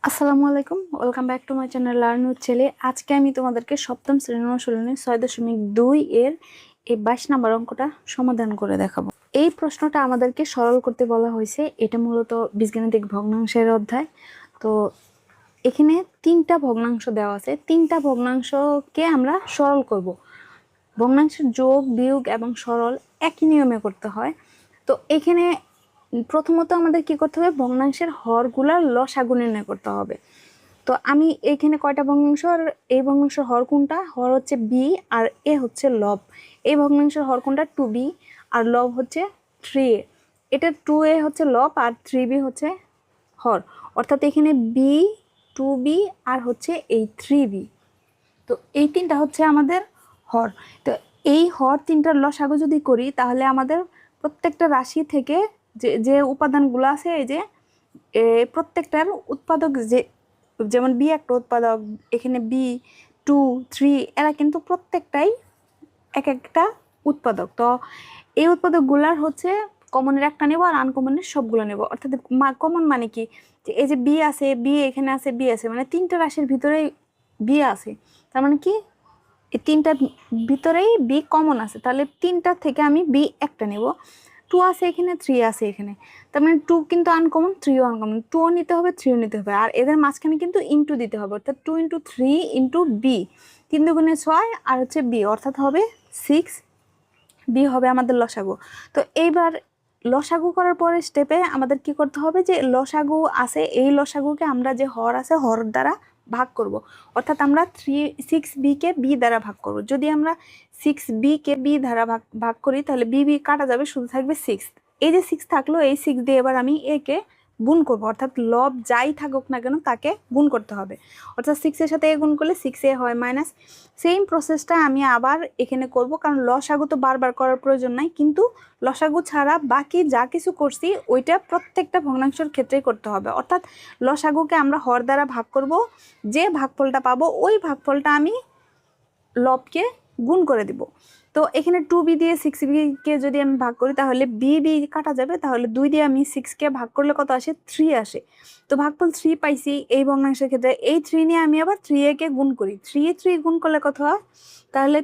আসসালামু আলাইকুম, welcome back to my channel learn with ছেলে। আজকে আমি তোমাদেরকে সপ্তম শ্রেণীর অনুশীলনী 6.2 এর এই 22 নম্বর অঙ্কটা সমাধান করে দেখাবো। এই প্রশ্নটা আমাদেরকে সরল করতে বলা হয়েছে। এটা মূলত বীজগাণিতিক ভগ্নাংশের অধ্যায়। তো এখানে 3টা ভগ্নাংশ দেওয়া আছে, 3টা ভগ্নাংশকে আমরা সরল করব। ভগ্নাংশের যোগ, বিয়োগ এবং সরল একই নিয়মে করতে হয়। তো এখানে প্রথমত আমাদের কি করতে হবে, ভগ্নাংশের হরগুলার লসাগু নির্ণয় করতে হবে। তো আমি এখানে কয়টা ভগ্নাংশ, আর এই ভগ্নাংশের হর কোনটা? হর হচ্ছে বি আর এ হচ্ছে লব। এই ভগ্নাংশের হর কোনটা? 2b আর লব হচ্ছে 3a। এটা 2a হচ্ছে লব আর 3b হচ্ছে হর, অর্থাৎ এখানে বি, 2b আর হচ্ছে এই 3b। তো এই তিনটা হচ্ছে আমাদের হর। তো এই হর তিনটার লসাগু যদি করি তাহলে আমাদের প্রত্যেকটা রাশি থেকে যে যে উপাদানগুলো আছে, এই যে প্রত্যেকটার উৎপাদক, যেমন বি একটা উৎপাদক, এখানে বি, 2, 3 এরা কিন্তু প্রত্যেকটাই এক একটা উৎপাদক। তো এই উৎপাদকগুলার হচ্ছে কমনের একটা নেব আর আনকমনের সবগুলো নেব। অর্থাৎ কমন মানে কি, যে এই যে বি আছে, বি এখানে আছে, বি আছে, মানে তিনটা রাশির ভিতরে বি আছে, তার মানে কি এই তিনটার ভিতরেই বি কমন আছে। তাহলে তিনটা থেকে আমি বি একটা নেব। 2 আছে এখানে, 3 আছে এখানে, তার মানে 2 কিন্তু আনকমন, 3ও আনকমন, 2ও নিতে হবে, 3ও নিতে হবে, আর এদের মাঝখানে কিন্তু ইন্টু দিতে হবে, অর্থাৎ 2 × 3 × বি, 3 দুগুণে 6 আর হচ্ছে বি, অর্থাৎ হবে 6। বি হবে আমাদের লসাগু। তো এইবার লসাগু করার পরে স্টেপে আমাদের কি করতে হবে, যে লসাগু আছে, এই লসাগুকে আমরা যে হর আছে হর দ্বারা ভাগ করব। অর্থাৎ আমরা 6b কে বি দ্বারা ভাগ করব। যদি আমরা 6b কে বি দ্বারা ভাগ করি তাহলে বি বি কাটা যাবে, শুধু থাকবে 6। এই যে 6 থাকলো, এই 6 দিয়ে এবার আমি একে গুণ করব, অর্থাৎ লব যাই থাকুক না কেন তাকে গুণ করতে হবে। অর্থাৎ 6-এর সাথে এ গুণ করলে 6a হয় মাইনাস। সেম প্রসেসটা আমি আবার এখানে করব, কারণ লসাগু তো বারবার করার প্রয়োজন নাই, কিন্তু লসাগু ছাড়া বাকি যা কিছু করছি ওইটা প্রত্যেকটা ভগ্নাংশের ক্ষেত্রেই করতে হবে। অর্থাৎ লসাগুকে আমরা হর দ্বারা ভাগ করব, যে ভাগফলটা পাবো ওই ভাগফলটা আমি লবকে গুণ করে দিব। তো এখানে 2b দিয়ে 6b কে যদি আমি ভাগ করি তাহলে বি বি কাটা যাবে, তাহলে 2 দিয়ে আমি 6কে ভাগ করলে কত আসে? 3 আসে। তো ভাগফল 3 পাইছি এই ভগ্নাংশের ক্ষেত্রে। এই 3 নিয়ে আমি আবার 3a কে গুণ করি, 3 গুণ করলে কত হয়? তাহলে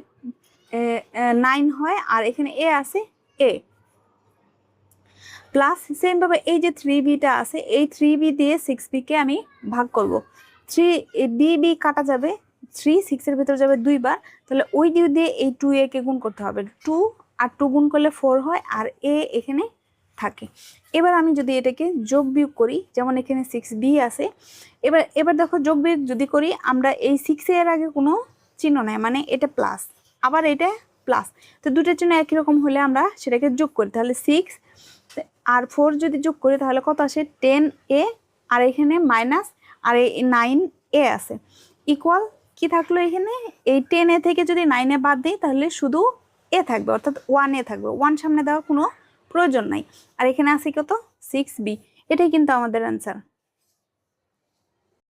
9 হয়, আর এখানে এ আছে, এ প্লাস সেমভাবে এই যে 3bটা আছে, এই 3b দিয়ে 6b কে আমি ভাগ করব। 3b কাটা যাবে, 3 6-এর ভিতরে যাবে 2 বার, তাহলে ওই দিয়ে এই 2a কে গুণ করতে হবে। 2 আর 2 গুণ করলে 4 হয়, আর a এখানে থাকে। এবার আমি যদি এটাকে যোগ বিয়োগ করি, যেমন এখানে 6b আছে, এবার দেখো যোগ বিয়োগ যদি করি, আমরা এই 6 এর আগে কোনো চিহ্ন নাই, মানে এটা প্লাস, আবার এটা প্লাস, তো দুটোর জন্য একই রকম হলে আমরা সেটাকে যোগ করি, তাহলে 6 আর 4 যদি যোগ করি তাহলে কত আসে? 10a, আর এখানে মাইনাস, আর এই 9a আছে, ইকুয়াল কি থাকলো এখানে? এই 10a থেকে যদি 9a বাদ দিই তাহলে শুধু a থাকবে, অর্থাৎ 1a থাকবে, 1 সামনে দেওয়ার কোনো প্রয়োজন নাই। আর এখানে আছে কত? 6b। এটাই কিন্তু আমাদের অ্যান্সার।